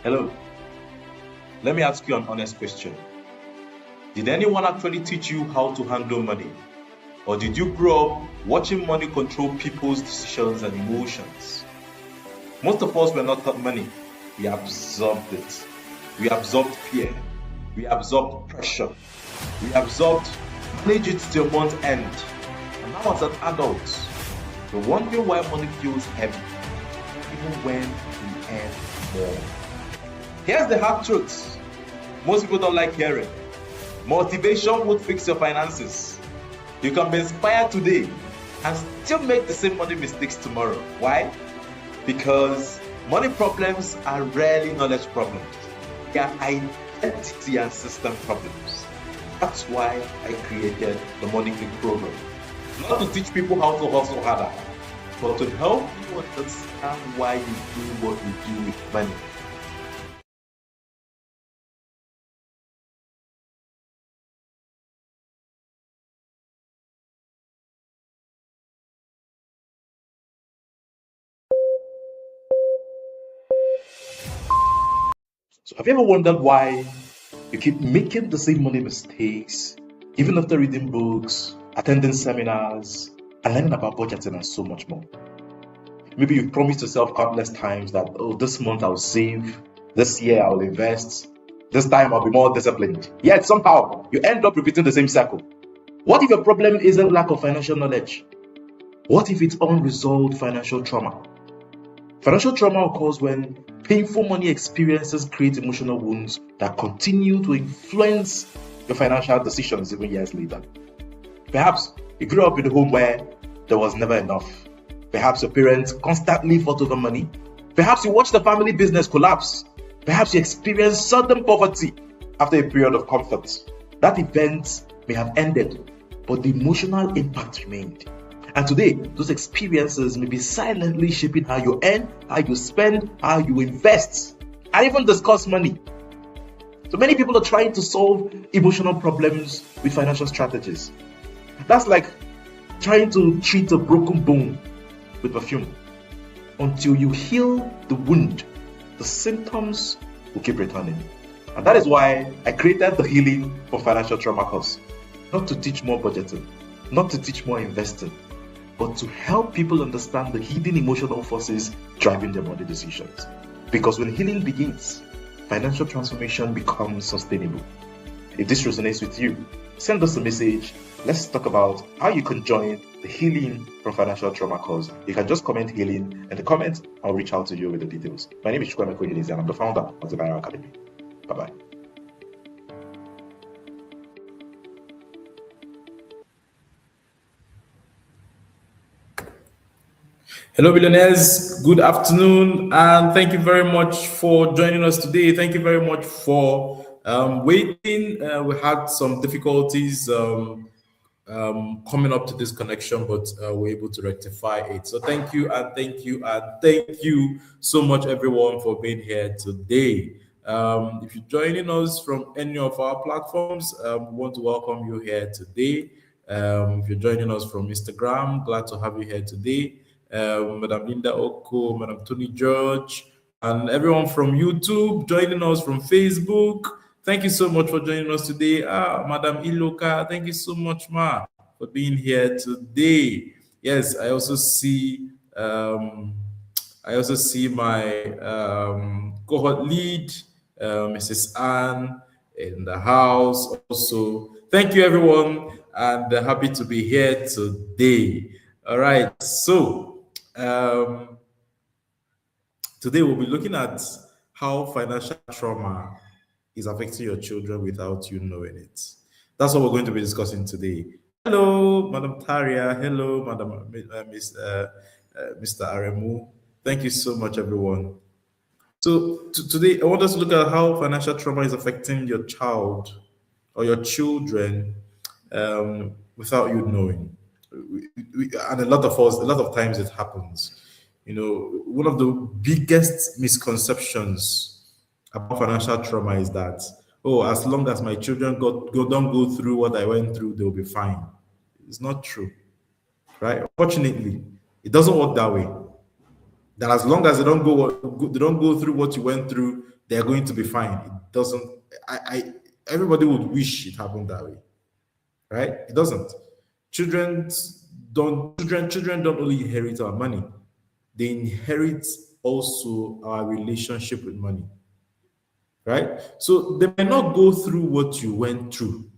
Hello, let me ask you an honest question. Did anyone actually teach you how to handle money? Or did you grow up watching money control people's decisions and emotions? Most of us were not taught money. We absorbed it. We absorbed fear. We absorbed pressure. We absorbed manage it till month end. And now as an adult, we're wondering why money feels heavy, even when we earn more. Here's the hard truth. Most people don't like hearing. Motivation won't fix your finances. You can be inspired today and still make the same money mistakes tomorrow. Why? Because money problems are rarely knowledge problems. They are identity and system problems. That's why I created the Money Click program. Not to teach people how to hustle harder, but to help you understand why you do what you do with money. So have you ever wondered why you keep making the same money mistakes, even after reading books, attending seminars, and learning about budgeting and so much more? Maybe you've promised yourself countless times that, oh, this month I'll save, this year I'll invest, this time I'll be more disciplined. Yet somehow you end up repeating the same cycle. What if your problem isn't lack of financial knowledge? What if it's unresolved financial trauma? Financial trauma occurs when painful money experiences create emotional wounds that continue to influence your financial decisions even years later. Perhaps you grew up in a home where there was never enough. Perhaps your parents constantly fought over money. Perhaps you watched the family business collapse. Perhaps you experienced sudden poverty after a period of comfort. That event may have ended, but the emotional impact remained. And today, those experiences may be silently shaping how you earn, how you spend, how you invest, and even discuss money. So many people are trying to solve emotional problems with financial strategies. That's like trying to treat a broken bone with perfume. Until you heal the wound, the symptoms will keep returning. And that is why I created the Healing from Financial Trauma course. Not to teach more budgeting, not to teach more investing, but to help people understand the hidden emotional forces driving their money decisions. Because when healing begins, financial transformation becomes sustainable. If this resonates with you, send us a message. Let's talk about how you can join the Healing from Financial Trauma course. You can just comment healing in the comments. I'll reach out to you with the details. My name is Chukwemeko Yelizi and I'm the founder of the Viral Academy. Bye-bye. Hello, billionaires. Good afternoon, and thank you very much for joining us today. Thank you very much for waiting. We had some difficulties coming up to this connection, but we're able to rectify it. So thank you, and thank you, and thank you so much, everyone, for being here today. If you're joining us from any of our platforms, we want to welcome you here today. If you're joining us from Instagram, glad to have you here today. Madam Linda Oko, Madam Tony George, and everyone from YouTube joining us from Facebook. Thank you so much for joining us today. Madam Iloka, thank you so much, Ma, for being here today. Yes, I also see my cohort lead, Mrs. Ann, in the house also. Thank you, everyone, and happy to be here today. All right, so today we'll be looking at how financial trauma is affecting your children without you knowing it. That's what we're going to be discussing today. Hello, Madam Taria. Hello, Madam Mr. Aremu. Thank you so much, everyone. So today I want us to look at how financial trauma is affecting your child or your children without you knowing. And a lot of times it happens. You know, one of the biggest misconceptions about financial trauma is that, oh, as long as my children don't go through what I went through, they'll be fine. It's not true, right? Unfortunately, it doesn't work that way. That as long as they don't go through what you went through, they're going to be fine. It doesn't. I everybody would wish it happened that way, right? It doesn't. Children don't only inherit our money; they inherit also our relationship with money, right? So they may not go through what you went through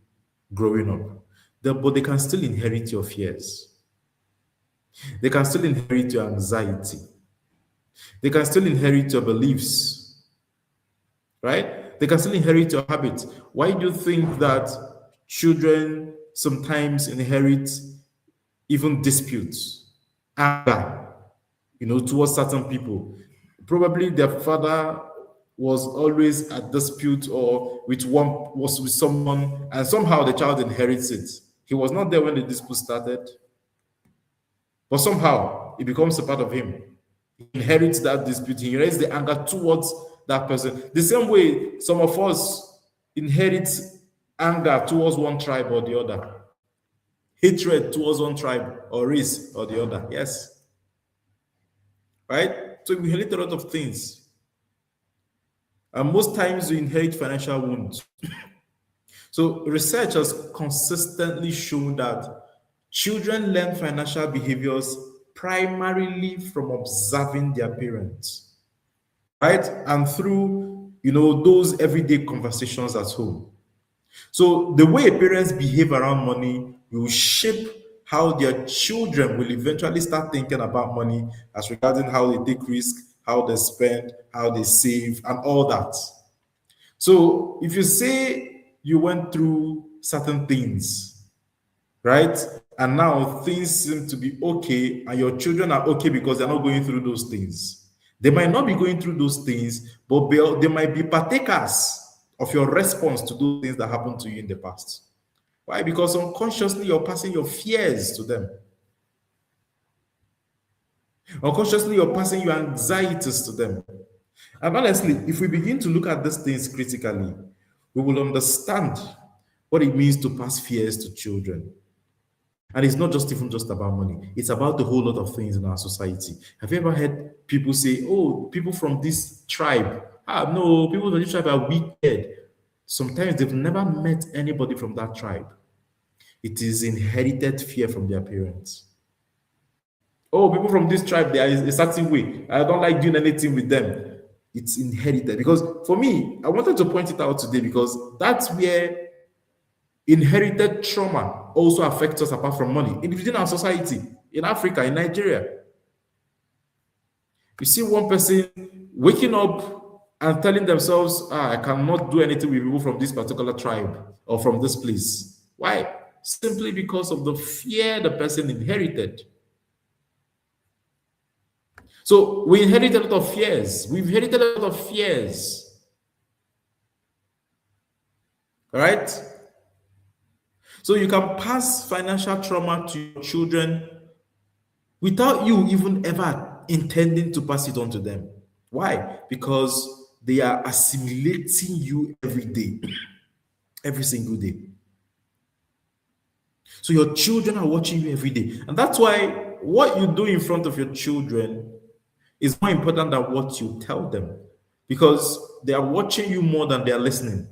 growing up, but they can still inherit your fears. They can still inherit your anxiety. They can still inherit your beliefs, right? They can still inherit your habits. Why do you think that children sometimes inherit even disputes, anger, towards certain people? Probably their father was always at dispute or was with someone, and somehow the child inherits it. He was not there when the dispute started, but somehow it becomes a part of him. He inherits that dispute. He inherits the anger towards that person. The same way some of us inherit anger towards one tribe or the other, hatred towards one tribe or race or the other. Yes. Right? So we inherit a lot of things. And most times we inherit financial wounds. So research has consistently shown that children learn financial behaviors primarily from observing their parents, right? And through, those everyday conversations at home. So the way parents behave around money will shape how their children will eventually start thinking about money as regarding how they take risk, how they spend, how they save, and all that. So if you say you went through certain things, right? And now things seem to be okay, and your children are okay because they're not going through those things. They might not be going through those things, but they might be partakers of your response to those things that happened to you in the past. Why? Because unconsciously you're passing your fears to them. Unconsciously you're passing your anxieties to them. And honestly, if we begin to look at these things critically, we will understand what it means to pass fears to children. And it's not just about money. It's about a whole lot of things in our society. Have you ever heard people say, oh, people from this tribe, no, people from this tribe are wicked. Sometimes they've never met anybody from that tribe. It is inherited fear from their parents. Oh, people from this tribe, they are a certain way. I don't like doing anything with them. It's inherited. Because for me, I wanted to point it out today because that's where inherited trauma also affects us apart from money within our society, in Africa, in Nigeria. You see one person waking up and telling themselves, I cannot do anything with people from this particular tribe or from this place. Why? Simply because of the fear the person inherited. So we inherit a lot of fears. We've inherited a lot of fears. All right? So you can pass financial trauma to your children without you even ever intending to pass it on to them. Why? Because they are assimilating you every day, every single day. So your children are watching you every day. And that's why what you do in front of your children is more important than what you tell them, because they are watching you more than they are listening.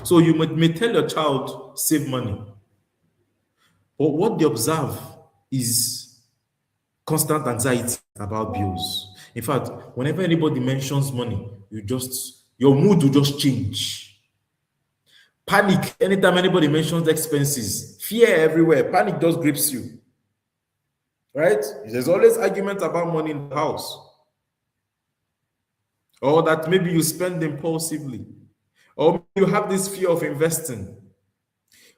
So you may tell your child, save money. But what they observe is constant anxiety about bills. In fact, whenever anybody mentions money, your mood will just change. Panic anytime anybody mentions expenses. Fear everywhere. Panic just grips you. Right? There's always argument about money in the house. Or that maybe you spend impulsively. Or you have this fear of investing.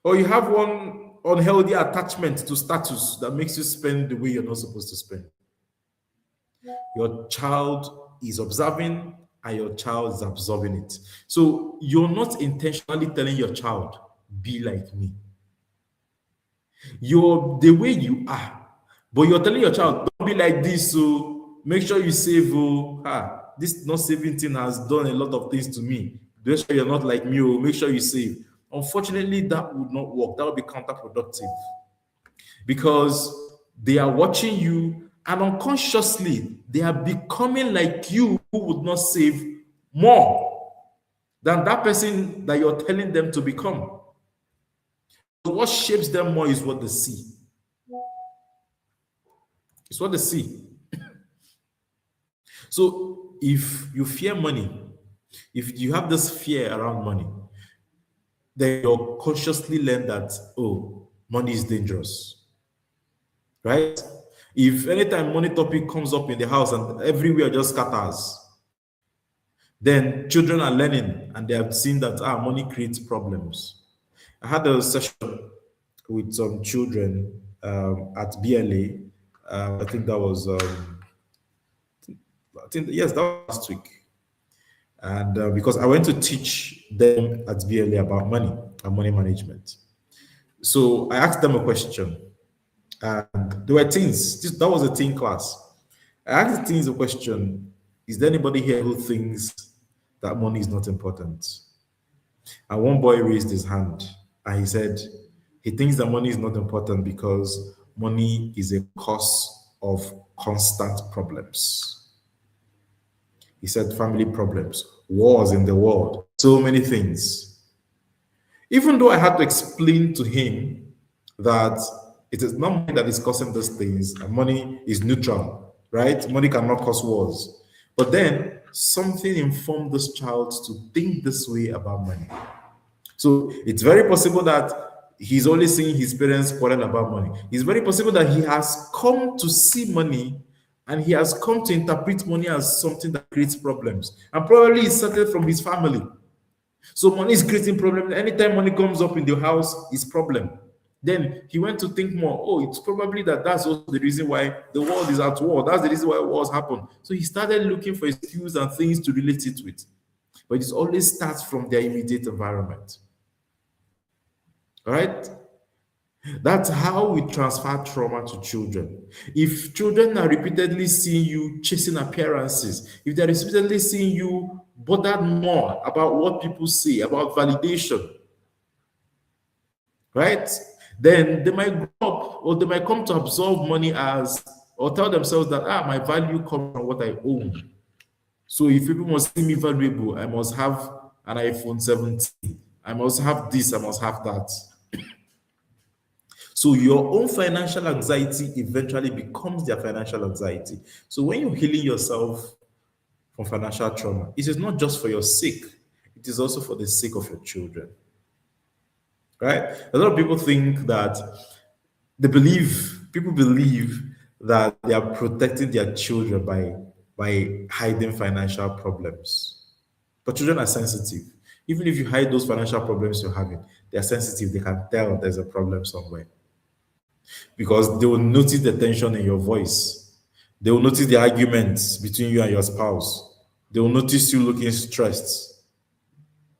Or you have one unhealthy attachment to status that makes you spend the way you're not supposed to spend. Your child is observing and your child is absorbing it. So you're not intentionally telling your child, be like me. You're the way you are, but you're telling your child, don't be like this, so make sure you save. This not saving thing has done a lot of things to me. Make sure you're not like me, make sure you save. Unfortunately, that would not work. That would be counterproductive because they are watching you and unconsciously they are becoming like you who would not save more than that person that you're telling them to become. What shapes them more is what they see. It's what they see. So if you fear money, if you have this fear around money, then you'll consciously learn that, oh, money is dangerous. Right? If anytime money topic comes up in the house and everywhere just scatters, then children are learning and they have seen that money creates problems. I had a session with some children at BLA. I think that was, yes, that was last week. And because I went to teach them at BLA about money and money management. So I asked them a question, and there were teens. That was a teen class. I asked the teens a question: is there anybody here who thinks that money is not important? And one boy raised his hand and he said he thinks that money is not important because money is a cause of constant problems. He said family problems, wars in the world, so many things. Even though I had to explain to him that it is not money that is causing these things, and money is neutral, right? Money cannot cause wars. But then something informed this child to think this way about money. So it's very possible that he's only seeing his parents quarrel about money. It's very possible that he has come to see money and he has come to interpret money as something that creates problems. And probably it started from his family. So money is creating problems. Anytime money comes up in the house, it's problem. Then he went to think more. Oh, it's probably that's also the reason why the world is at war. That's the reason why wars happen. So he started looking for excuses and things to relate it with. But it always starts from their immediate environment. All right? That's how we transfer trauma to children. If children are repeatedly seeing you chasing appearances, if they're repeatedly seeing you bothered more about what people say, about validation, right? Then they might grow up or they might come to absorb money as, or tell themselves that, my value comes from what I own. So if people must see me valuable, I must have an iPhone 17. I must have this, I must have that. So your own financial anxiety eventually becomes their financial anxiety. So when you're healing yourself from financial trauma, it is not just for your sake, it is also for the sake of your children. Right? A lot of people think that people believe that they are protecting their children by hiding financial problems. But children are sensitive. Even if you hide those financial problems you're having, they are sensitive. They can tell there's a problem somewhere. Because they will notice the tension in your voice. They will notice the arguments between you and your spouse. They will notice you looking stressed.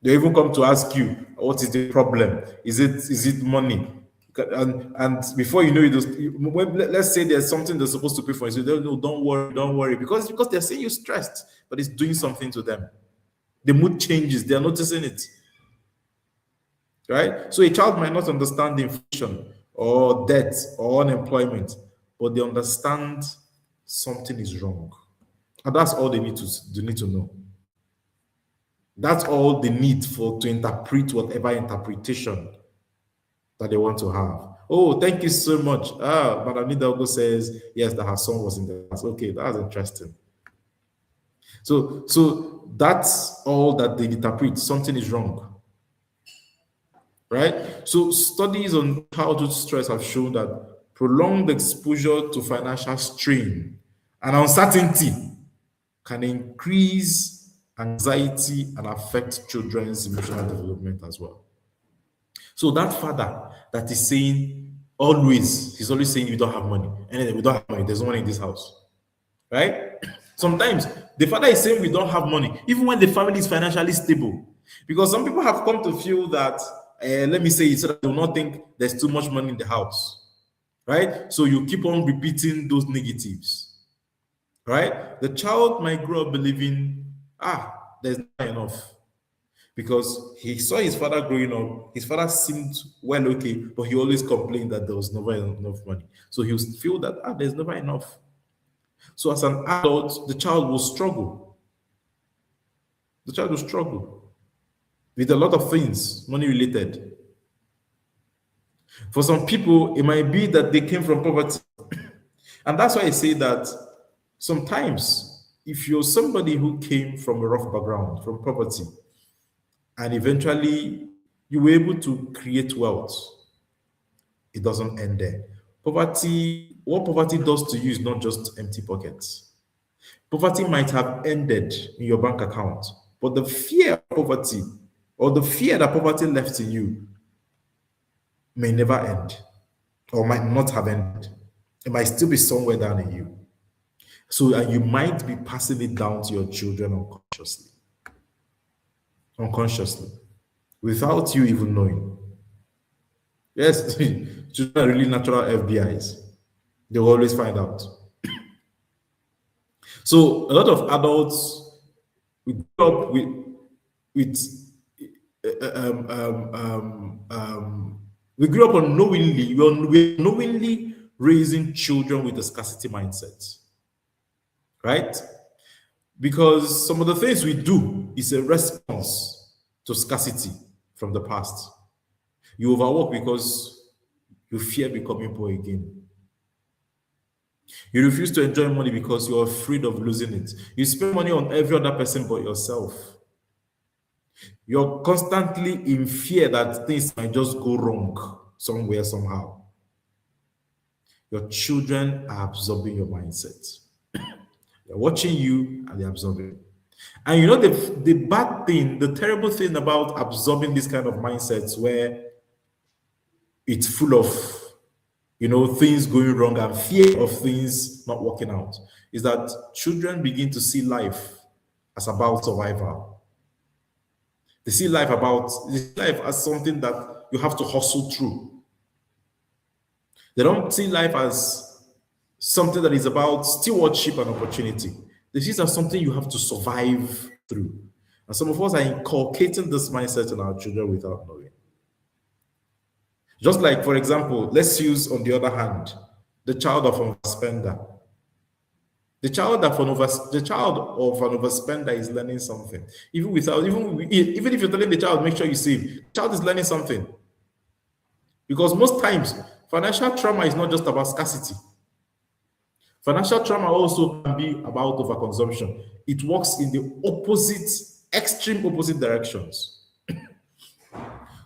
They even come to ask you, what is the problem? Is it money? And before you know it, let's say there's something they're supposed to pay for, you say, no, don't worry. Because they're seeing you stressed, but it's doing something to them. The mood changes, they're noticing it. Right? So a child might not understand inflation or debt or unemployment, but they understand something is wrong. And that's all they need to know. That's all they need to interpret whatever interpretation that they want to have. Oh, thank you so much. Madam Nidalgo says, yes, that her son was in the class. Okay, that's interesting. So that's all that they interpret. Something is wrong. Right? So studies on childhood stress have shown that prolonged exposure to financial strain and uncertainty can increase anxiety and affect children's emotional development as well. So that father that is saying he's always saying you don't have money. And we don't have money, there's no money in this house. Right? Sometimes the father is saying we don't have money, even when the family is financially stable. Because some people have come to feel that let me say it so that they will not think there's too much money in the house, right? So you keep on repeating those negatives, right? The child might grow up believing, there's not enough. Because he saw his father growing up, his father seemed well okay, but he always complained that there was never enough money. So he would feel that, there's never enough. So as an adult, the child will struggle. The child will struggle with a lot of things, money related. For some people, it might be that they came from poverty. And that's why I say that sometimes, if you're somebody who came from a rough background, from poverty, and eventually you were able to create wealth, it doesn't end there. Poverty, what poverty does to you is not just empty pockets. Poverty might have ended in your bank account, but the fear of poverty or the fear that poverty left in you may never end or might not have ended. It might still be somewhere down in you. So you might be passing it down to your children unconsciously, without you even knowing. Yes, children are really natural FBIs. They will always find out. So a lot of adults we grew up we grew up unknowingly. We're knowingly raising children with a scarcity mindset, right? Because some of the things we do is a response to scarcity from the past. You overwork because you fear becoming poor again. You refuse to enjoy money because you're afraid of losing it. You spend money on every other person but yourself. You're constantly in fear that things might just go wrong somewhere, somehow. Your children are absorbing your mindset. They're watching you and they're absorbing. And you know the bad thing, the terrible thing about absorbing this kind of mindsets where it's full of things going wrong and fear of things not working out, is that children begin to see life as about survival. They see life as something that you have to hustle through. They don't see life as something that is about stewardship and opportunity. They see it as something you have to survive through. And some of us are inculcating this mindset in our children without knowing. Just like, for example, let's use, on the other hand, the child of an overspender. The child of an overspender is learning something. Even if you're telling the child, make sure you save, the child is learning something. Because most times, financial trauma is not just about scarcity. Financial trauma also can be about overconsumption. It works in the extreme opposite directions.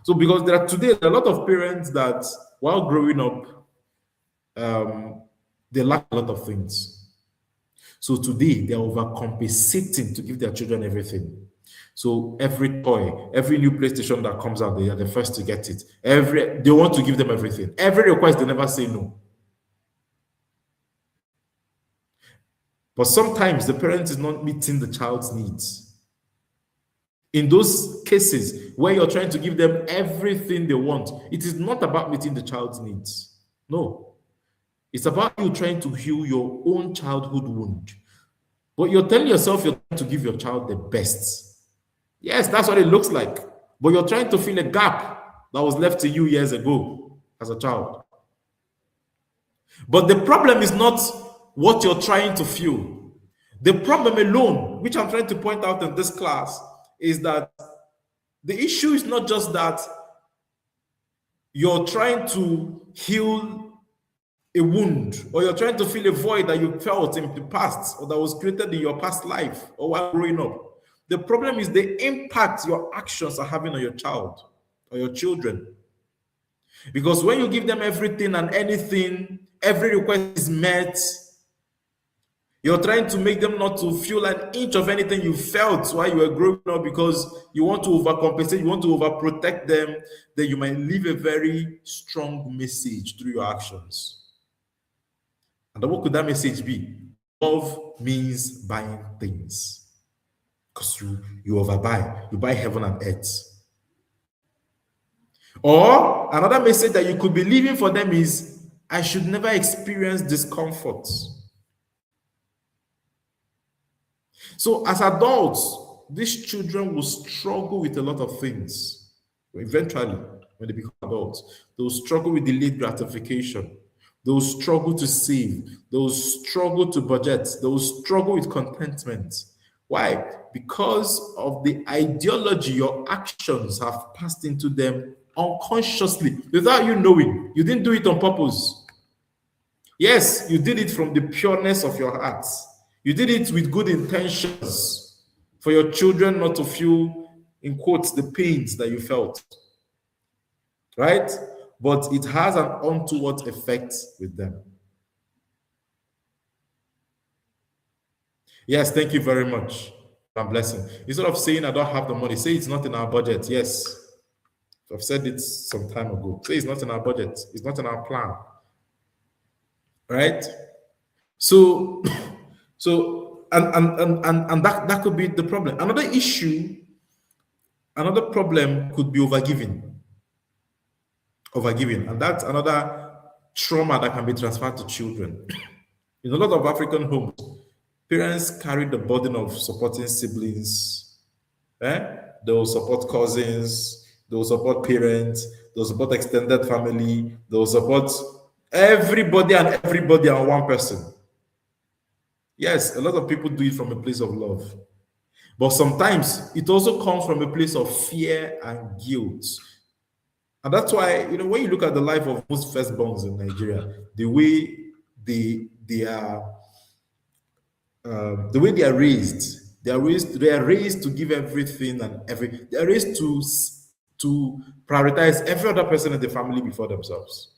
So because there are a lot of parents that while growing up, they lack a lot of things. So today they're overcompensating to give their children everything. So every toy, every new PlayStation that comes out, they are the first to get it. They want to give them everything. Every request, they never say no. But sometimes the parent is not meeting the child's needs. In those cases where you're trying to give them everything they want, it is not about meeting the child's needs. No. It's about you trying to heal your own childhood wound. But you're telling yourself you're trying to give your child the best. Yes, that's what it looks like. But you're trying to fill a gap that was left to you years ago as a child. But the problem is not what you're trying to fill. The problem alone, which I'm trying to point out in this class, is that the issue is not just that you're trying to heal a wound or you're trying to fill a void that you felt in the past or that was created in your past life or while growing up. The problem is the impact your actions are having on your child or your children. Because when you give them everything and anything, every request is met, you're trying to make them not to feel an inch of anything you felt while you were growing up because you want to overcompensate, you want to overprotect them, then you might leave a very strong message through your actions. And what could that message be? Love means buying things. Because you overbuy, you buy heaven and earth. Or another message that you could be leaving for them is, I should never experience discomfort. So as adults, these children will struggle with a lot of things. Eventually, when they become adults, they will struggle with delayed gratification. They will struggle to save. They will struggle to budget. They will struggle with contentment. Why? Why? Because of the ideology your actions have passed into them unconsciously, without you knowing. You didn't do it on purpose. Yes, you did it from the pureness of your heart. You did it with good intentions for your children not to feel, in quotes, the pains that you felt. Right? But it has an untoward effect with them. Yes, thank you very much. I'm blessing. Instead of saying I don't have the money, say it's not in our budget. Yes. I've said it some time ago. Say it's not in our budget, it's not in our plan. Right? So and that could be the problem. Another issue, another problem could be overgiving. Overgiving. And that's another trauma that can be transferred to children. In a lot of African homes, parents carry the burden of supporting siblings. They will support cousins, they will support parents, they will support extended family, they will support everybody and one person. Yes, a lot of people do it from a place of love. But sometimes it also comes from a place of fear and guilt. And that's why, when you look at the life of most firstborns in Nigeria, the way they are raised, they are raised to give everything they are raised to prioritize every other person in the family before themselves.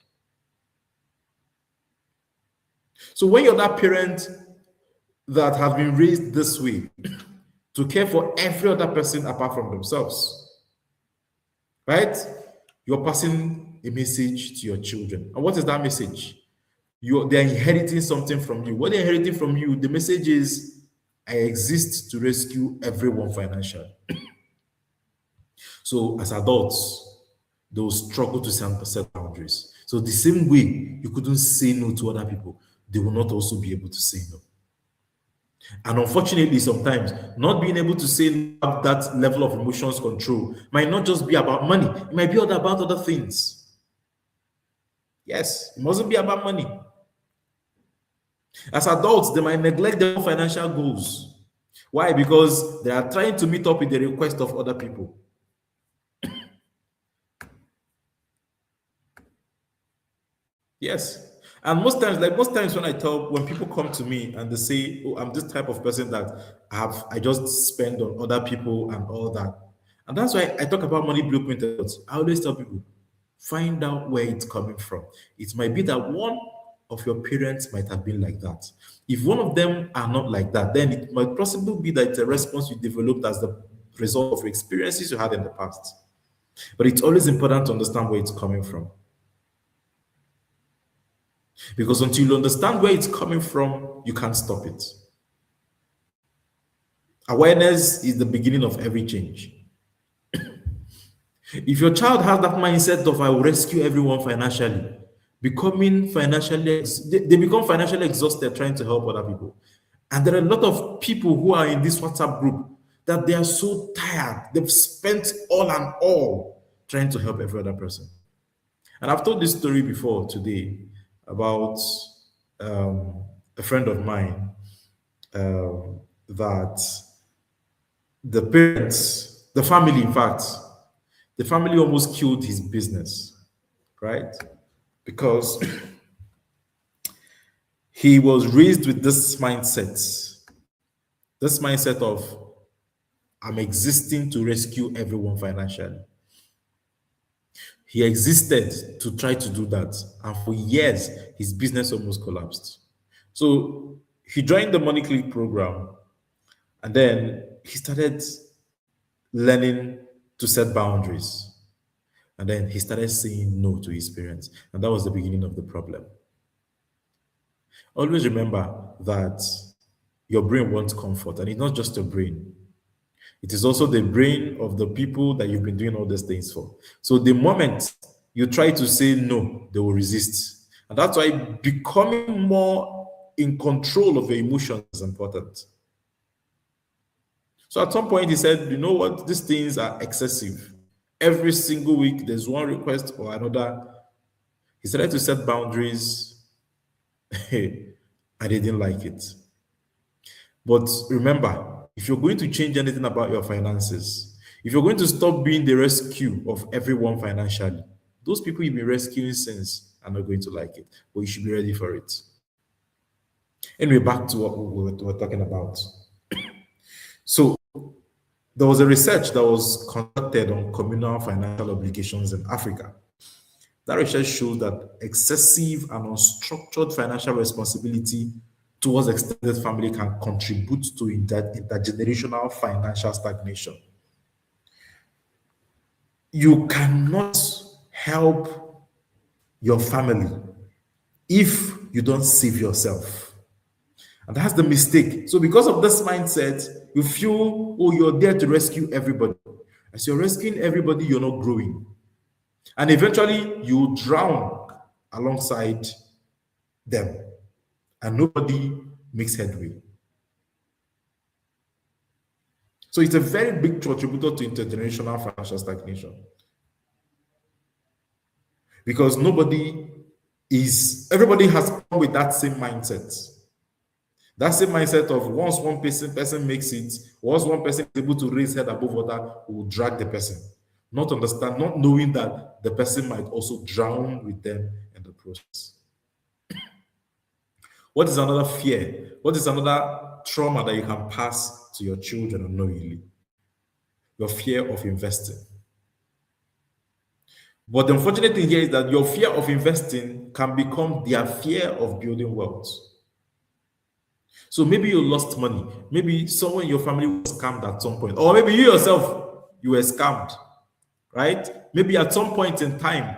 So when you're that parent that has been raised this way, to care for every other person apart from themselves, right? You're passing a message to your children. And what is that message? They're inheriting something from you. What they're inheriting from you, the message is, I exist to rescue everyone financially. So as adults, they'll struggle to set boundaries. So the same way you couldn't say no to other people, they will not also be able to say no. And unfortunately, sometimes not being able to say that level of emotions control might not just be about money. It might be about other things. Yes, it mustn't be about money. As adults, they might neglect their own financial goals. Why? Because they are trying to meet up with the request of other people. Yes. And most times when people come to me and they say, oh, I'm this type of person that I just spend on other people and all that. And that's why I talk about money blueprint. I always tell people, find out where it's coming from. It might be that one of your parents might have been like that. If one of them are not like that, then it might possibly be that it's a response you developed as the result of experiences you had in the past. But it's always important to understand where it's coming from. Because until you understand where it's coming from, you can't stop it. Awareness is the beginning of every change. If your child has that mindset of I will rescue everyone financially, they become financially exhausted trying to help other people. And there are a lot of people who are in this WhatsApp group that they are so tired. They've spent all and all trying to help every other person. And I've told this story before today about a friend of mine that the parents, the family, in fact, the family almost killed his business, right? Because he was raised with this mindset of I'm existing to rescue everyone financially. He existed to try to do that. And for years, his business almost collapsed. So he joined the Money Click program, and then he started learning to set boundaries. And then he started saying no to his parents. And that was the beginning of the problem. Always remember that your brain wants comfort, and it's not just your brain. It is also the brain of the people that you've been doing all these things for. So the moment you try to say no, they will resist. And that's why becoming more in control of your emotions is important. So at some point he said, you know what, these things are excessive. Every single week there's one request or another. He started to set boundaries. I didn't like it. But remember, if you're going to change anything about your finances, if you're going to stop being the rescue of everyone financially, those people you've been rescuing since are not going to like it, but you should be ready for it. Anyway, back to what we were talking about. So, there was a research that was conducted on communal financial obligations in Africa. That research shows that excessive and unstructured financial responsibility towards extended family can contribute to intergenerational financial stagnation. You cannot help your family if you don't save yourself. And that's the mistake. So, because of this mindset, you feel, oh, you're there to rescue everybody. As you're rescuing everybody, you're not growing. And eventually, you drown alongside them, and nobody makes headway. So, it's a very big contributor to intergenerational financial stagnation. Because everybody has come with that same mindset. That same mindset of once one person makes it, once one person is able to raise head above water, we will drag the person. Not knowing that the person might also drown with them in the process. What is another fear? What is another trauma that you can pass to your children unknowingly? Your fear of investing. But the unfortunate thing here is that your fear of investing can become their fear of building wealth. So maybe you lost money. Maybe someone in your family was scammed at some point. Or maybe you yourself, you were scammed, right? Maybe at some point in time,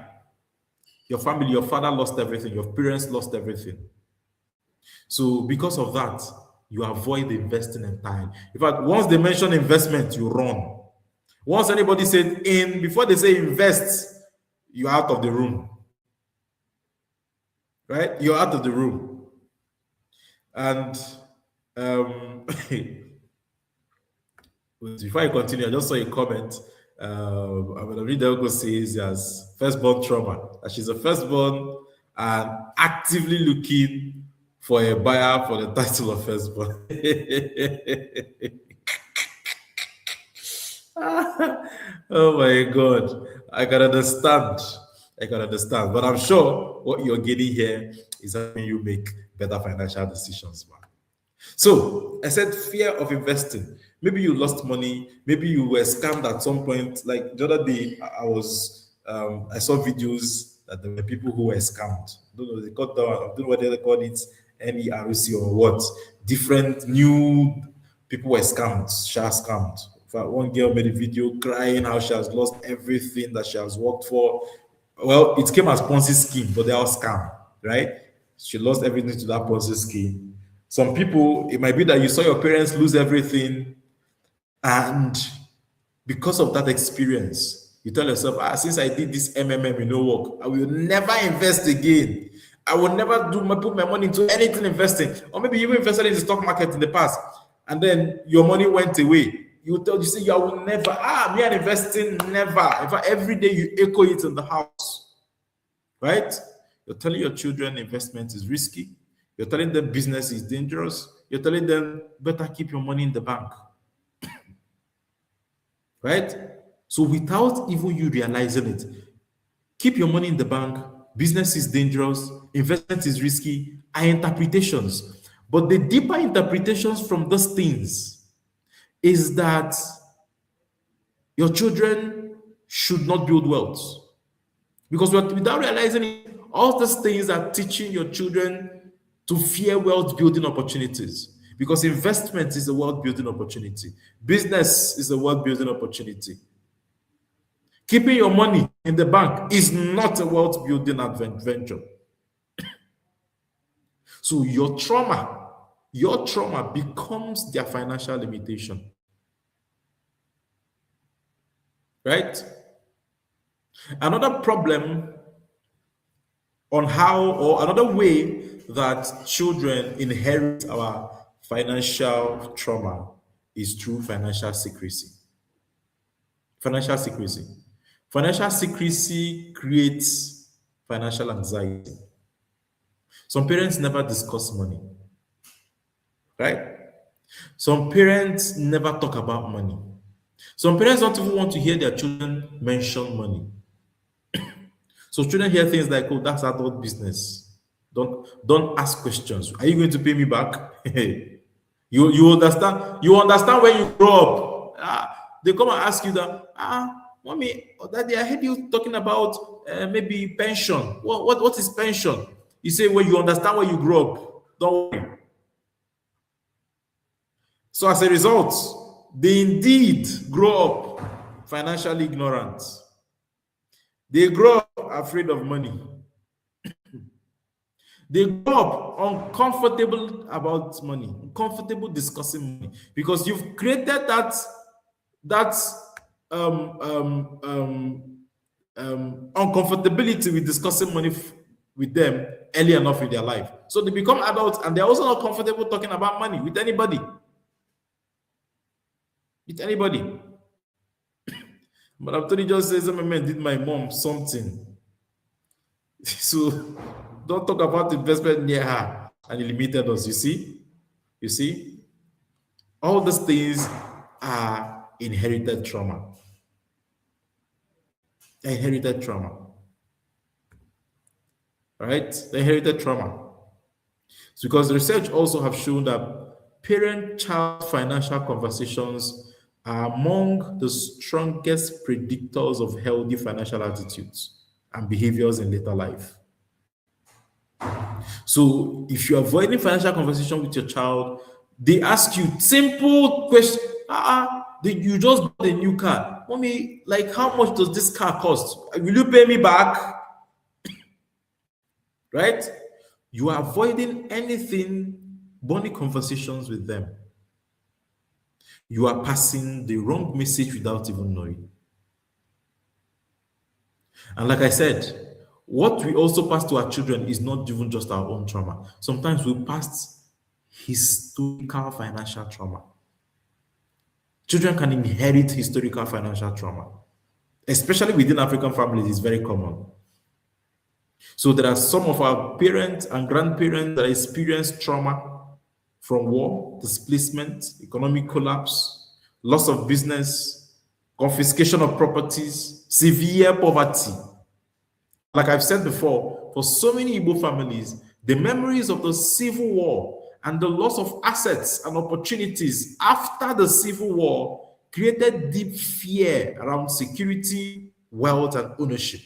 your family, your father lost everything. Your parents lost everything. So because of that, you avoid investing entirely. In fact, once they mention investment, you run. Once anybody said before they say invest, you're out of the room. Right? You're out of the room. And before I continue, I just saw a comment. I'm going to read the says as firstborn trauma. That she's a firstborn and actively looking for a buyer for the title of firstborn. Oh my God. I can understand. But I'm sure what you're getting here is helping you make better financial decisions, man. So I said fear of investing. Maybe you lost money. Maybe you were scammed at some point. Like the other day, I saw videos that there were people who were scammed. I don't know, they got down. I don't know whether they call it NERC or what. Different new people were scammed. She was scammed. In fact, one girl made a video crying how she has lost everything that she has worked for. Well, it came as Ponzi scheme, but they are scam, right? She lost everything to that Ponzi scheme. Some people, it might be that you saw your parents lose everything, and because of that experience, you tell yourself, since I did this MMM, work, I will never invest again. I will never put my money into anything investing. Or maybe you invested in the stock market in the past, and then your money went away. You say, I will never, me and investing, never. In fact, every day you echo it in the house, right? You're telling your children investment is risky. You're telling them business is dangerous. You're telling them better keep your money in the bank, right? So without even you realizing it, keep your money in the bank, business is dangerous, investment is risky, are interpretations. But the deeper interpretations from those things is that your children should not build wealth. Because without realizing it, all these things are teaching your children to fear wealth building opportunities. Because investment is a wealth building opportunity. Business is a wealth building opportunity. Keeping your money in the bank is not a wealth building adventure. So your trauma becomes their financial limitation. Right? Another problem another way that children inherit our financial trauma is through financial secrecy. Financial secrecy. Financial secrecy creates financial anxiety. Some parents never discuss money, right? Some parents never talk about money. Some parents don't even want to hear their children mention money. So children hear things like, "Oh, that's adult business. Don't ask questions. Are you going to pay me back?" You understand? You understand when you grow up. They come and ask you that. Mommy or daddy, I heard you talking about maybe pension. What is pension? You say when you understand when you grow up. Don't worry. So as a result, they indeed grow up financially ignorant. They grow up afraid of money. They grow up uncomfortable about money, uncomfortable discussing money, because you've created that uncomfortability with discussing money with them early enough in their life. So they become adults and they're also not comfortable talking about money with anybody. With anybody. But I'm telling you, just says, my man did my mom something. So don't talk about investment near her, and he limited us. You see, all these things are inherited trauma. Inherited trauma. Right? Inherited trauma. It's because research also have shown that parent-child financial conversations are among the strongest predictors of healthy financial attitudes and behaviors in later life. So if you're avoiding financial conversation with your child, they ask you simple questions. You just got a new car. Mommy, like, how much does this car cost? Will you pay me back? Right? You are avoiding anything, money conversations with them. You are passing the wrong message without even knowing. And like I said, what we also pass to our children is not even just our own trauma. Sometimes we pass historical financial trauma. Children can inherit historical financial trauma, especially within African families. It's very common. So there are some of our parents and grandparents that experience trauma from war, displacement, economic collapse, loss of business, confiscation of properties, severe poverty. Like I've said before, for so many Igbo families, the memories of the Civil War and the loss of assets and opportunities after the Civil War created deep fear around security, wealth, and ownership.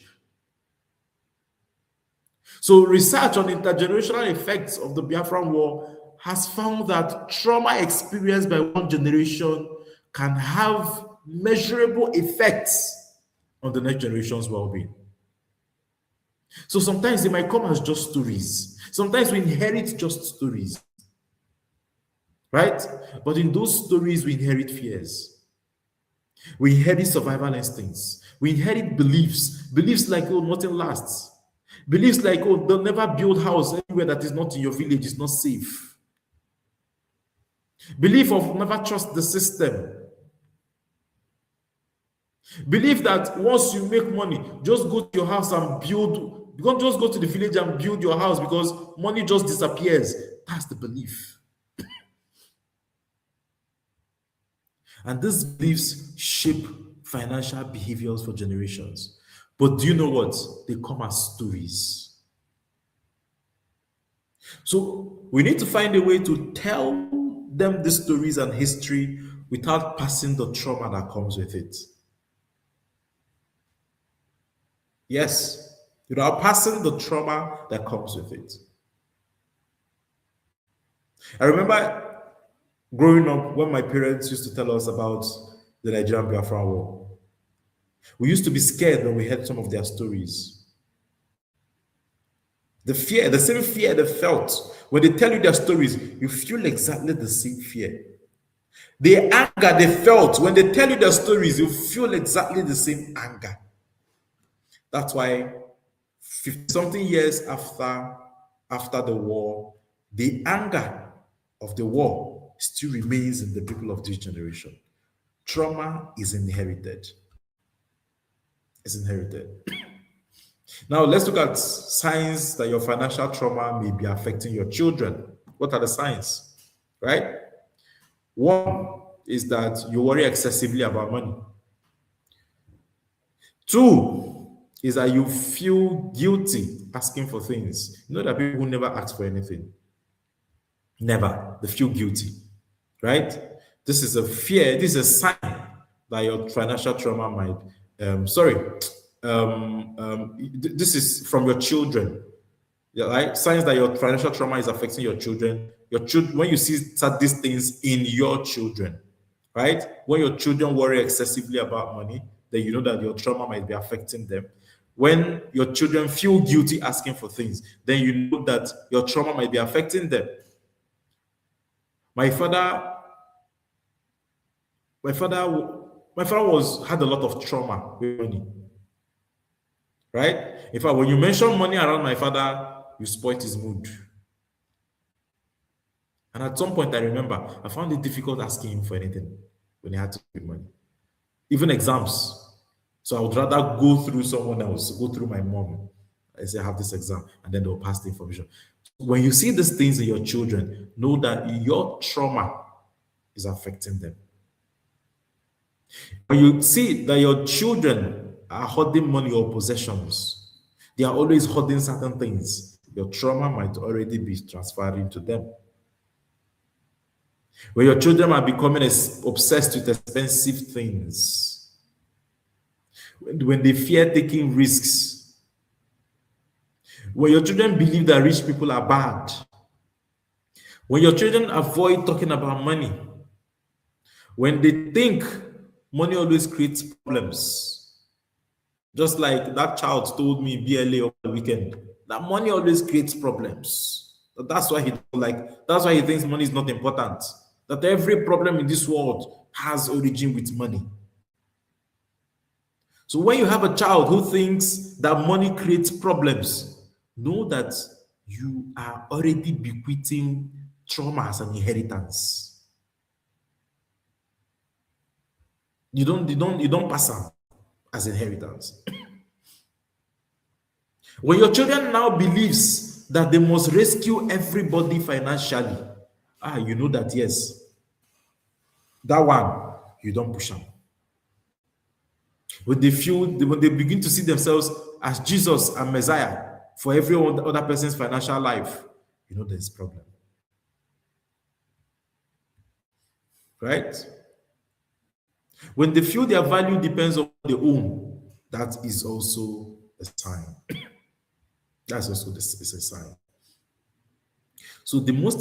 So research on intergenerational effects of the Biafran War has found that trauma experienced by one generation can have measurable effects on the next generation's well-being. So sometimes they might come as just stories. Sometimes we inherit just stories, right? But in those stories, we inherit fears. We inherit survival instincts. We inherit beliefs like, oh, nothing lasts. Beliefs like, oh, they'll never build house anywhere that is not in your village, is not safe. Belief of never trust the system. Believe that once you make money, just go to your house and build. You can't just go to the village and build your house because money just disappears. That's the belief. And these beliefs shape financial behaviors for generations. But do you know what? They come as stories. So we need to find a way to tell them the stories and history without passing the trauma that comes with it. Yes, without passing the trauma that comes with it. I remember growing up when my parents used to tell us about the Nigerian Biafran War. We used to be scared when we heard some of their stories. The fear, the same fear they felt when they tell you their stories, you feel exactly the same fear. The anger they felt when they tell you their stories, you feel exactly the same anger. That's why 50-something years after the war, the anger of the war still remains in the people of this generation. Trauma is inherited. It's inherited. Now, let's look at signs that your financial trauma may be affecting your children. What are the signs? Right? One is that you worry excessively about money. Two is that you feel guilty asking for things. You know that people who never ask for anything, never, they feel guilty, right? This is a fear, this is a sign that your financial trauma might, this is from your children. Yeah, right? Signs that your financial trauma is affecting your children. Your children, when you see these things in your children, right? When your children worry excessively about money, then you know that your trauma might be affecting them. When your children feel guilty asking for things, then you know that your trauma might be affecting them. My father had a lot of trauma with money, right? In fact, when you mention money around my father, you spoiled his mood. And at some point, I remember I found it difficult asking him for anything when he had to give money, even exams. So I would rather go through someone else, go through my mom. I say, I have this exam, and then they'll pass the information. When you see these things in your children, know that your trauma is affecting them. When you see that your children are hoarding money or possessions, they are always hoarding certain things, your trauma might already be transferred into them. When your children are becoming obsessed with expensive things, when they fear taking risks, when your children believe that rich people are bad, when your children avoid talking about money, when they think money always creates problems, just like that child told me BLA over the weekend, that money always creates problems. That's why that's why he thinks money is not important. That every problem in this world has origin with money. So when you have a child who thinks that money creates problems, know that you are already bequeathing trauma as an inheritance. You don't pass them as inheritance. When your children now believes that they must rescue everybody financially, you know that yes, that one you don't push them. When they begin to see themselves as Jesus and Messiah for every other person's financial life, you know there's a problem. Right? When they feel their value depends on their own, that is also a sign. That's also is a sign. So the most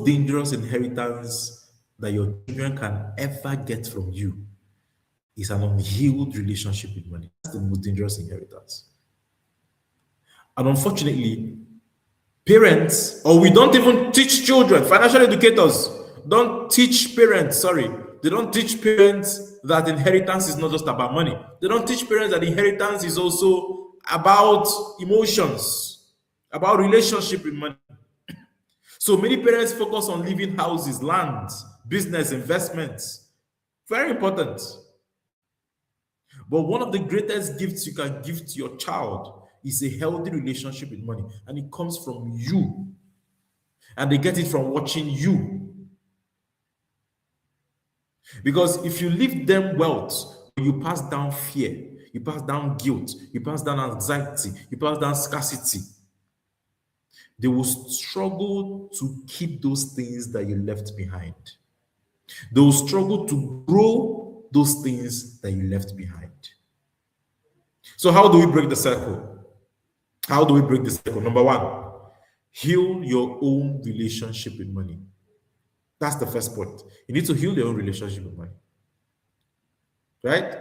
dangerous inheritance that your children can ever get from you is an unhealed relationship with money. That's the most dangerous inheritance. And unfortunately, parents, or we don't even teach children, financial educators don't teach parents, they don't teach parents that inheritance is not just about money. They don't teach parents that inheritance is also about emotions, about relationship with money. So many parents focus on leaving houses, land, business, investments. Very important. But one of the greatest gifts you can give to your child is a healthy relationship with money. And it comes from you. And they get it from watching you. Because if you leave them wealth, you pass down fear, you pass down guilt, you pass down anxiety, you pass down scarcity. They will struggle to keep those things that you left behind. They will struggle to grow those things that you left behind. So how do we break the circle? How do we break the circle? Number one, heal your own relationship with money. That's the first point. You need to heal your own relationship with money. Right?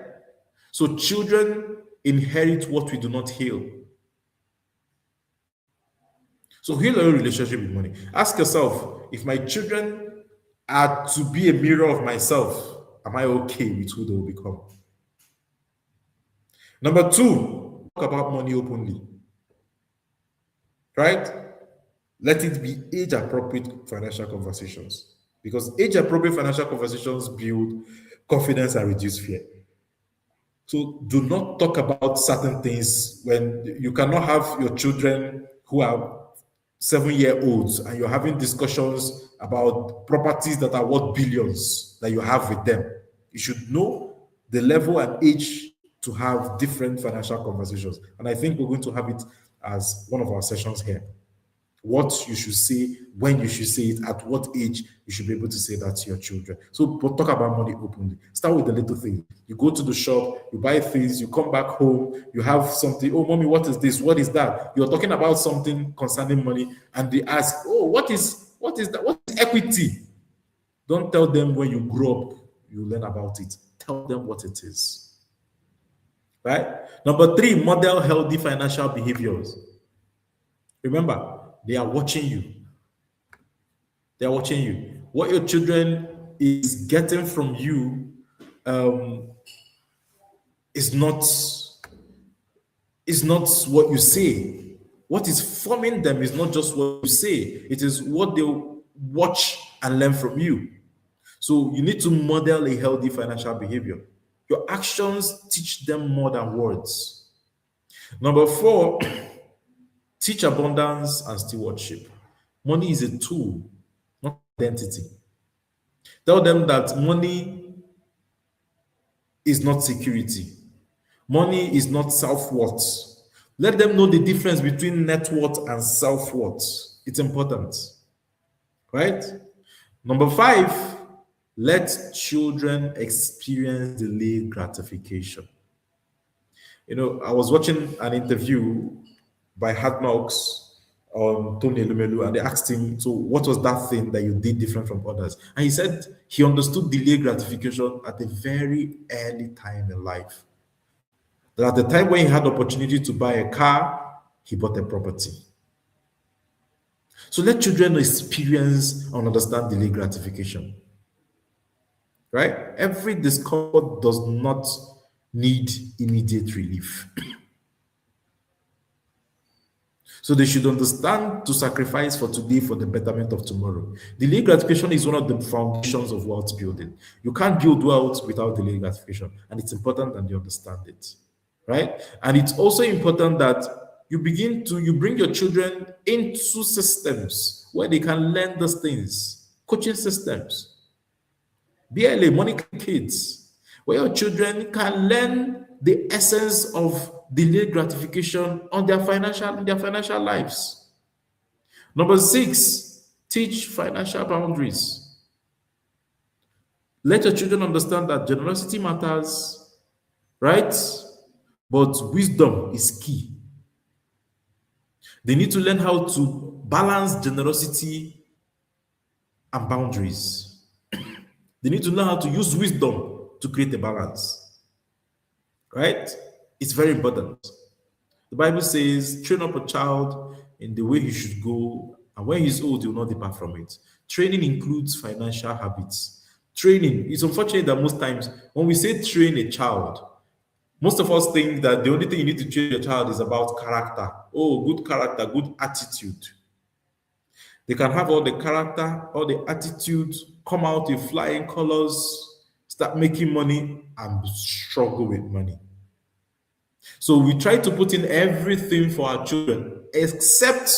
So children inherit what we do not heal. So heal your own relationship with money. Ask yourself, if my children are to be a mirror of myself, am I okay with who they will become? Number two, talk about money openly. Right? Let it be age-appropriate financial conversations. Because age-appropriate financial conversations build confidence and reduce fear. So do not talk about certain things when you cannot have your children who are 7-year-olds and you're having discussions about properties that are worth billions that you have with them. You should know the level and age to have different financial conversations. And I think we're going to have it as one of our sessions here. What you should say, when you should say it, at what age you should be able to say that to your children. So we'll talk about money openly. Start with the little thing. You go to the shop, you buy things, you come back home, you have something. Oh, mommy, what is this? What is that? You're talking about something concerning money, and they ask, oh, what is that? What is equity? Don't tell them when you grow up, you learn about it. Tell them what it is. Right? Number 3, model healthy financial behaviors. Remember, they are watching you. They are watching you. What your children is getting from you is not what you say. What is forming them is not just what you say. It is what they watch and learn from you. So you need to model a healthy financial behavior. Your actions teach them more than words. Number 4, teach abundance and stewardship. Money is a tool, not identity. Tell them that money is not security. Money is not self-worth. Let them know the difference between net worth and self-worth. It's important, right? Number 5, let children experience delayed gratification. You know, I was watching an interview by Hard Knocks on Tony Elumelu, and they asked him, so what was that thing that you did different from others? And he said he understood delayed gratification at a very early time in life. That at the time when he had the opportunity to buy a car, he bought a property. So let children experience and understand delayed gratification. Right? Every discomfort does not need immediate relief. So they should understand to sacrifice for today for the betterment of tomorrow. Delayed gratification is one of the foundations of wealth building. You can't build wealth without delayed gratification, and it's important that you understand it, right? And it's also important that you bring your children into systems where they can learn those things, coaching systems, BLA, Money Kids, where your children can learn the essence of delayed gratification in their financial lives. Number 6, teach financial boundaries. Let your children understand that generosity matters, right? But wisdom is key. They need to learn how to balance generosity and boundaries. They need to learn how to use wisdom to create a balance, right? It's very important. The Bible says, train up a child in the way he should go, and when he's old, he will not depart from it. Training includes financial habits. Training, it's unfortunate that most times when we say train a child, most of us think that the only thing you need to train your child is about character. Oh, good character, good attitude. They can have all the character, all the attitude, come out with flying colors, start making money, and struggle with money. So we try to put in everything for our children, except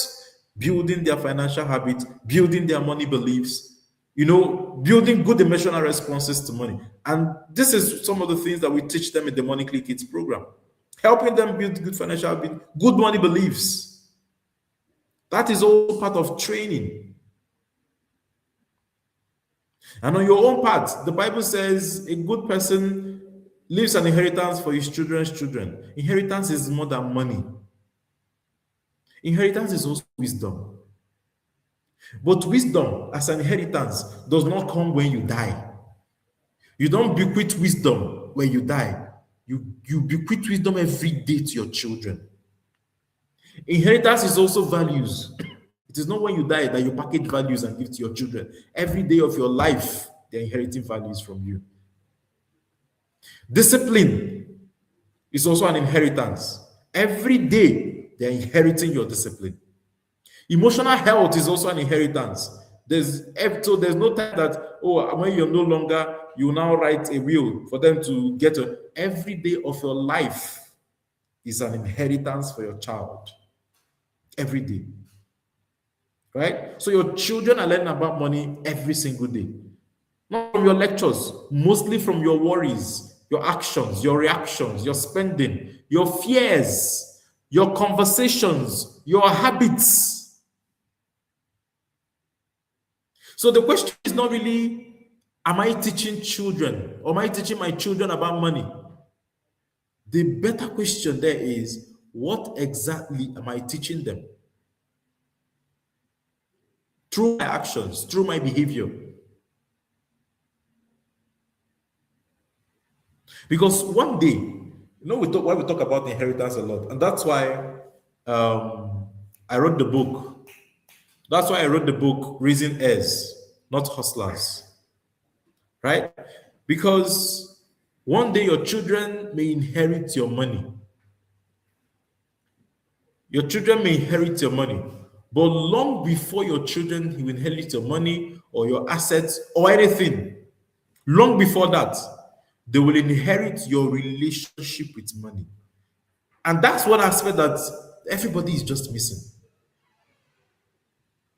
building their financial habits, building their money beliefs, building good emotional responses to money. And this is some of the things that we teach them in the Money Click Kids program, helping them build good financial habits, good money beliefs. That is all part of training. And on your own part, the Bible says a good person leaves an inheritance for his children's children. Inheritance is more than money. Inheritance is also wisdom. But wisdom as an inheritance does not come when you die. You don't bequeath wisdom when you die. You bequeath wisdom every day to your children. Inheritance is also values. It is not when you die that you package values and give to your children. Every day of your life, they're inheriting values from you. Discipline is also an inheritance. Every day, they're inheriting your discipline. Emotional health is also an inheritance. There's no time that, when you're no longer, you now write a will for them to get every day of your life is an inheritance for your child. Every day. right? So your children are learning about money every single day. Not from your lectures, mostly from your worries, your actions, your reactions, your spending, your fears, your conversations, your habits. So the question is not really, am I teaching children or am I teaching my children about money? The better question there is, what exactly am I teaching them? Through my actions, through my behavior. Because one day, why we talk about inheritance a lot, and that's why I wrote the book. That's why I wrote the book, Raising Heirs, Not Hustlers, right? Because one day your children may inherit your money. Your children may inherit your money, but long before your children will inherit your money or your assets or anything, long before that, they will inherit your relationship with money. And that's one aspect that everybody is just missing.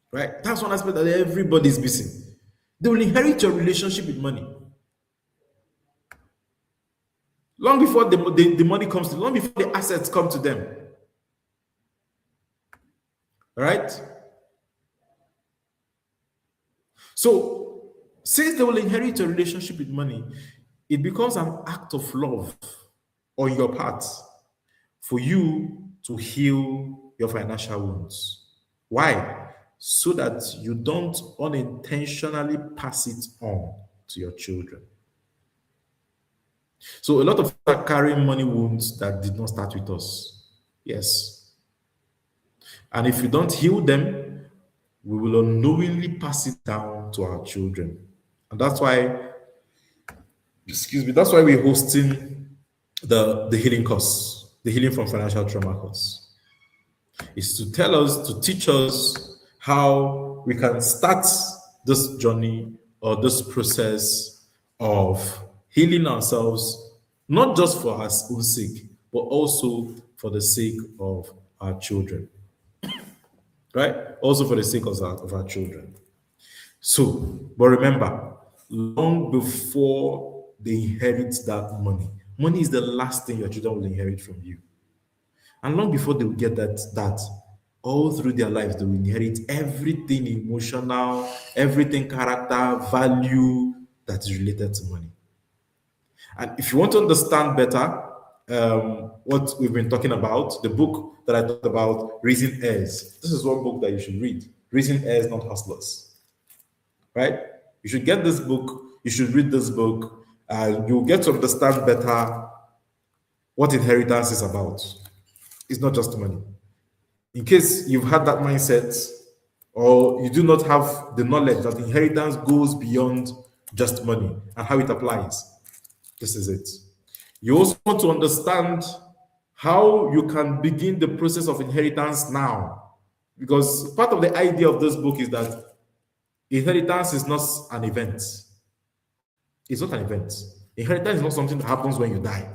Right? That's one aspect that everybody is missing. They will inherit your relationship with money. Long before the money comes to them, long before the assets come to them. Right? So, since they will inherit your relationship with money, it becomes an act of love on your part for you to heal your financial wounds. Why? So that you don't unintentionally pass it on to your children. So a lot of people are carrying money wounds that did not start with us. Yes. And if you don't heal them, we will unknowingly pass it down to our children. And that's why, that's why we're hosting the healing course, the healing from financial trauma course. Is to tell us, to teach us how we can start this journey or this process of healing ourselves, not just for our own sake, but also for the sake of our children. Right? Also for the sake of our children. So, but remember, long before they inherit that money is the last thing your children will inherit from you. And long before they will get that all through their lives, they will inherit everything emotional, everything character, value that is related to money. And if you want to understand better what we've been talking about, the book that I talked about, Raising Heirs, this is one book that you should read. Raising Heirs, Not Hustlers. Right? You should get this book. You should read this book. You'll get to understand better what inheritance is about. It's not just money. In case you've had that mindset or you do not have the knowledge that inheritance goes beyond just money and how it applies, this is it. You also want to understand how you can begin the process of inheritance now. Because part of the idea of this book is that inheritance is not an event. It's not an event. Inheritance is not something that happens when you die.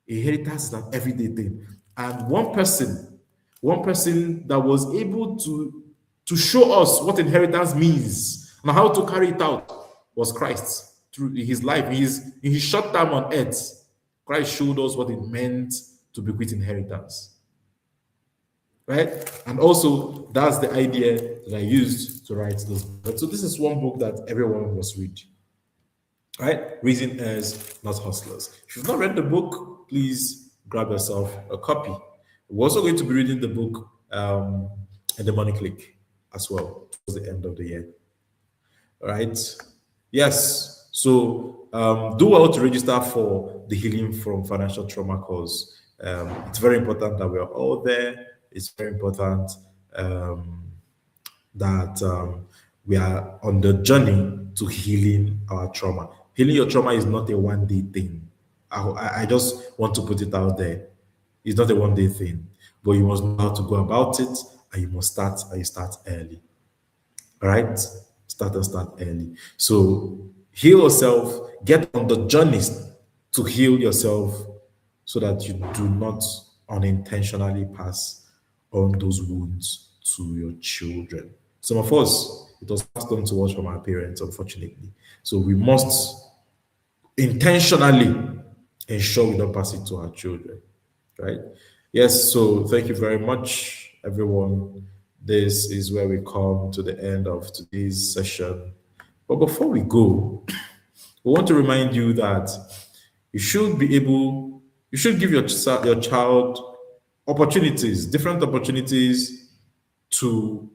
Inheritance is an everyday thing. And one person that was able to show us what inheritance means and how to carry it out was Christ. Through his life, in his short time on earth, Christ showed us what it meant to bequeath inheritance. Right? And also, that's the idea that I used to write this book. So this is one book that everyone must read. Right? Raising Heirs, Not Hustlers. If you've not read the book, please grab yourself a copy. We're also going to be reading the book at the Money Click as well towards the end of the year. All right? Yes. So do well to register for the Healing from Financial Trauma course. It's very important that we are all there. It's very important that we are on the journey to healing our trauma. Healing your trauma is not a one-day thing. I just want to put it out there. It's not a one-day thing, but you must know how to go about it, and you must start early. All right? Start early. So heal yourself, get on the journey to heal yourself so that you do not unintentionally pass on those wounds to your children. Some of us, it was passed on to us from our parents, unfortunately. So we must intentionally ensure we don't pass it to our children, right? Yes, so thank you very much, everyone. This is where we come to the end of today's session. But before we go, we want to remind you that you should give your child opportunities, different opportunities to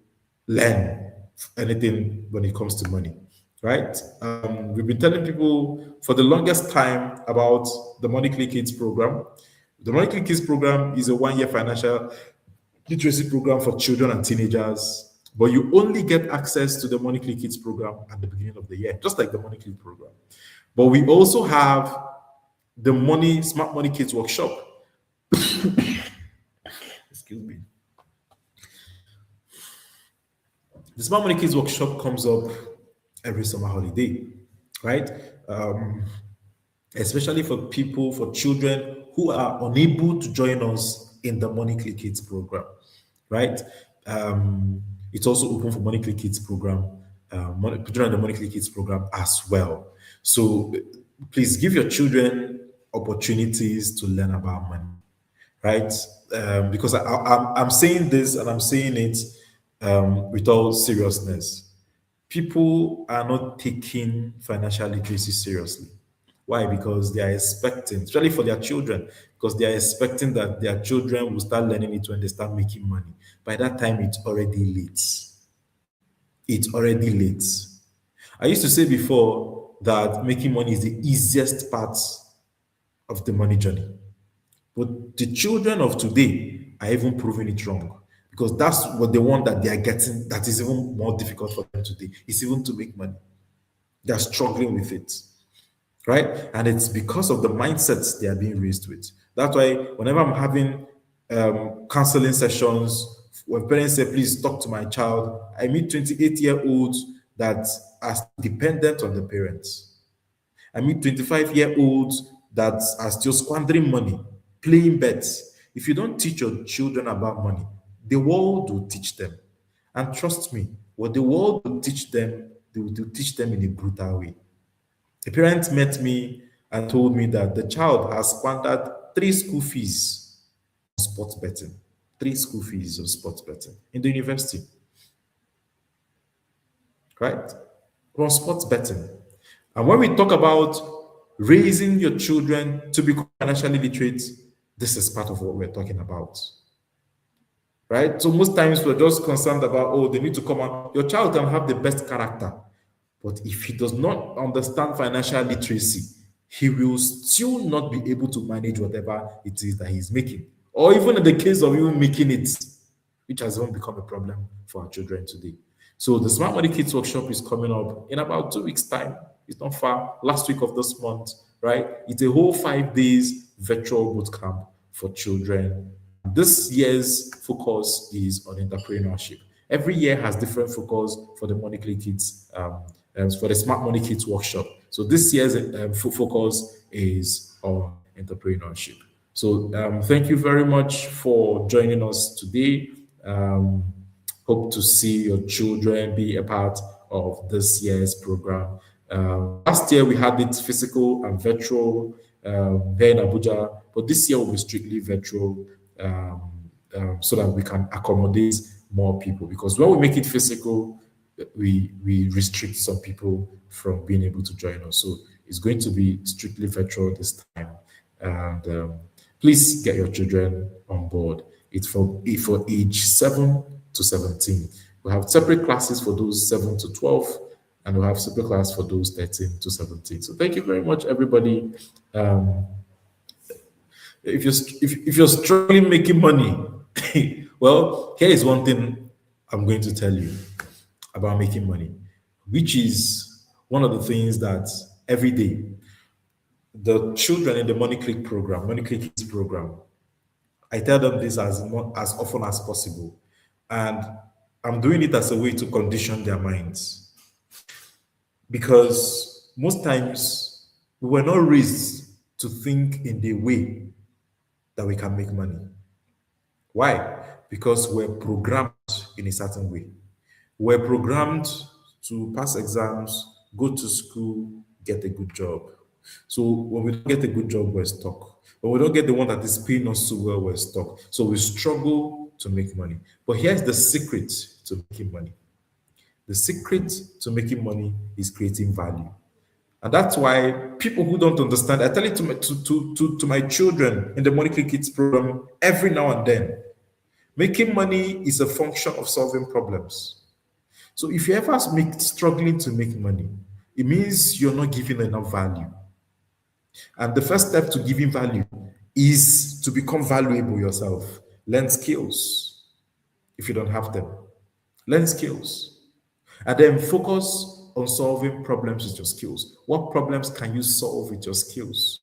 learn anything when it comes to money, right? We've been telling people for the longest time about the Money Click Kids program. The Money Click Kids program is a 1 year financial literacy program for children and teenagers, but you only get access to the Money Click Kids program at the beginning of the year, just like the Money Click program. But we also have the Smart Money Kids workshop. Excuse me. The Smart Money Kids workshop comes up every summer holiday, right? Especially for children who are unable to join us in the Money Click Kids program, right? It's also open for Money Click Kids program, children in the Money Click Kids program as well. So please give your children opportunities to learn about money, right? Because I'm saying this and I'm saying it with all seriousness. People are not taking financial literacy seriously. Why? Because they are expecting, especially for their children, because they are expecting that their children will start learning it when they start making money. By that time, it's already late. It's already late. I used to say before that making money is the easiest part of the money journey. But the children of today are even proving it wrong because that's what they want that they are getting that is even more difficult for them today. It's even to make money. They're struggling with it, right? And it's because of the mindsets they are being raised with. That's why whenever I'm having counseling sessions, when parents say, please talk to my child, I meet 28-year-olds that are dependent on the parents. I meet 25-year-olds that are still squandering money, playing bets. If you don't teach your children about money, the world will teach them. And trust me, what the world will teach them, they will teach them in a brutal way. A parent met me and told me that the child has squandered 3 school fees on sports betting. 3 school fees on sports betting in the university. Right? On sports betting. And when we talk about raising your children to become financially literate, this is part of what we're talking about. Right? So most times we're just concerned about, oh, they need to come out. Your child can have the best character, but if he does not understand financial literacy, he will still not be able to manage whatever it is that he's making. Or even in the case of even making it, which has even become a problem for our children today. So the Smart Money Kids workshop is coming up in about 2 weeks' time. It's not far, last week of this month, right? It's a whole 5 days virtual boot camp for children. This year's focus is on entrepreneurship. Every year has different focus for the Money Click Kids, for the Smart Money Kids workshop. So this year's focus is on entrepreneurship. So thank you very much for joining us today. Hope to see your children be a part of this year's program. Last year we had it physical and virtual here in Abuja, but this year will be strictly virtual so that we can accommodate more people. Because when we make it physical, we restrict some people from being able to join us. So it's going to be strictly virtual this time. And please get your children on board. It's for age 7 to 17. We have separate classes for those 7 to 12, and we'll have separate class for those 13 to 17. So thank you very much, everybody. If you're struggling making money, well, here is one thing I'm going to tell you about making money, which is one of the things that every day the children in the Money Click program, Money Click Kids program, I tell them this as often as possible. And I'm doing it as a way to condition their minds. Because most times we were not raised to think in the way that we can make money. Why? Because we're programmed in a certain way. We're programmed to pass exams, go to school, get a good job. So when we don't get a good job, we're stuck. When we don't get the one that is paying us so well, we're stuck. So we struggle to make money. But here's the secret to making money. The secret to making money is creating value. And that's why people who don't understand, I tell it to my children in the Money Click Kids program every now and then. Making money is a function of solving problems. So if you ever struggling to make money, it means you're not giving enough value. And the first step to giving value is to become valuable yourself. Learn skills if you don't have them. Learn skills. And then focus on solving problems with your skills. What problems can you solve with your skills?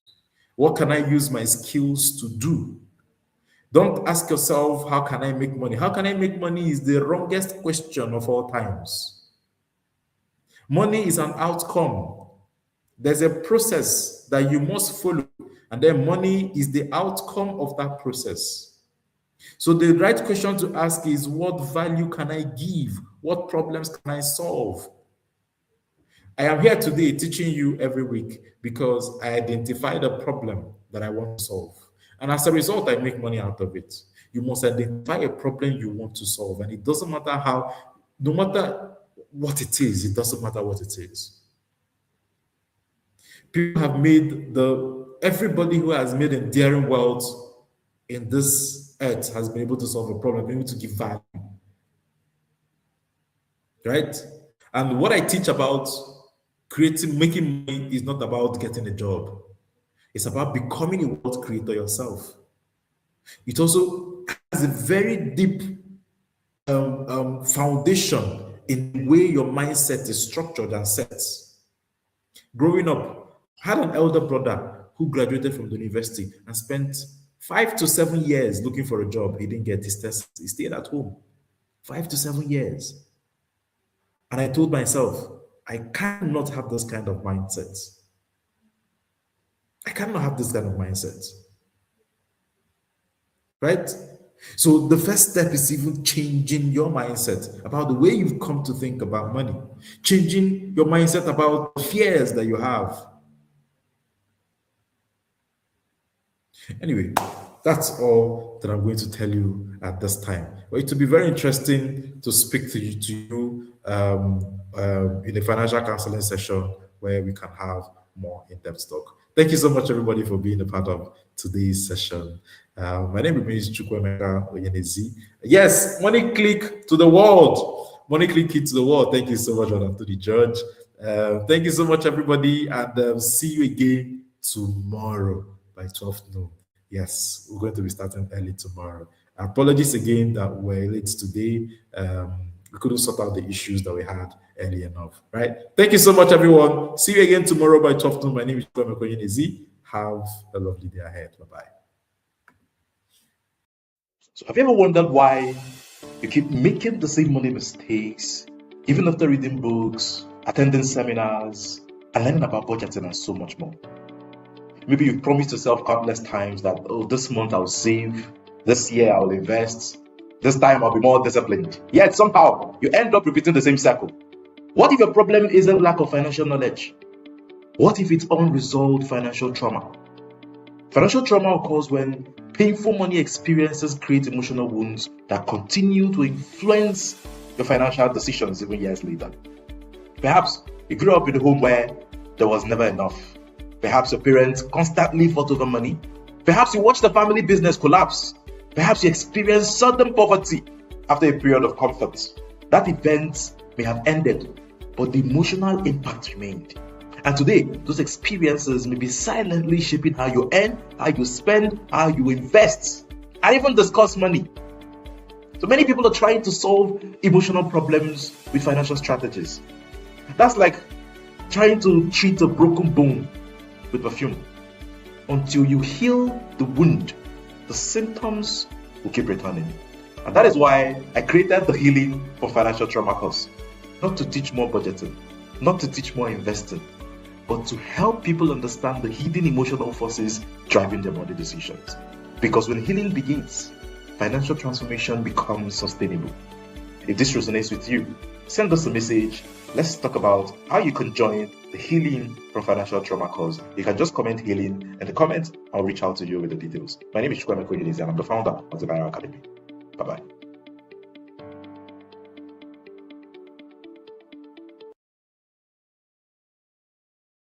What can I use my skills to do? Don't ask yourself, how can I make money? How can I make money is the wrongest question of all times. Money is an outcome. There's a process that you must follow, and then money is the outcome of that process. So the right question to ask is, what value can I give? What problems can I solve? I am here today teaching you every week because I identified a problem that I want to solve. And as a result, I make money out of it. You must identify a problem you want to solve. And it doesn't matter how, no matter what it is, it doesn't matter what it is. People have made everybody who has made enduring wealth in this earth has been able to solve a problem, been able to give value. Right? And what I teach about making money is not about getting a job. It's about becoming a wealth creator yourself. It also has a very deep foundation in the way your mindset is structured and set. Growing up, I had an elder brother who graduated from the university and spent 5 to 7 years looking for a job. He didn't get his test. He stayed at home 5 to 7 years. And I told myself, I cannot have this kind of mindset. I cannot have this kind of mindset. Right? So the first step is even changing your mindset about the way you've come to think about money. Changing your mindset about fears that you have. Anyway, that's all that I'm going to tell you at this time. But it will be very interesting to speak to you in a financial counseling session where we can have more in-depth talk. Thank you so much, everybody, for being a part of today's session. My name remains Chukwuemeka Onyenezi. Yes, Money Click to the world. Money Click to the world. Thank you so much, Anthony George. Thank you so much, everybody, and see you again tomorrow by 12 noon. Yes, we're going to be starting early tomorrow. Apologies again that we're late today. We couldn't sort out the issues that we had early enough, right? Thank you so much, everyone. See you again tomorrow by 12 noon. My name is Chukwuemeka Onyenezi. Have a lovely day ahead. Bye-bye. So have you ever wondered why you keep making the same money mistakes, even after reading books, attending seminars, and learning about budgeting and so much more? Maybe you've promised yourself countless times that, oh, this month I'll save, this year I'll invest, this time I'll be more disciplined. Yet somehow you end up repeating the same cycle. What if your problem isn't lack of financial knowledge? What if it's unresolved financial trauma? Financial trauma occurs when painful money experiences create emotional wounds that continue to influence your financial decisions even years later. Perhaps you grew up in a home where there was never enough. Perhaps your parents constantly fought over money. Perhaps you watched the family business collapse. Perhaps you experienced sudden poverty after a period of comfort. That event may have ended, but the emotional impact remained. And today, those experiences may be silently shaping how you earn, how you spend, how you invest, and even discuss money. So many people are trying to solve emotional problems with financial strategies. That's like trying to treat a broken bone with perfume. Until you heal the wound, the symptoms will keep returning. And that is why I created the Healing for Financial Trauma course. Not to teach more budgeting, not to teach more investing, but to help people understand the hidden emotional forces driving their money decisions. Because when healing begins, financial transformation becomes sustainable. If this resonates with you, send us a message. Let's talk about how you can join the Healing from Financial Trauma course. You can just comment healing in the comments. I'll reach out to you with the details. My name is Chukwemeko Yedezi, and I'm the founder of the Viral Academy. Bye-bye.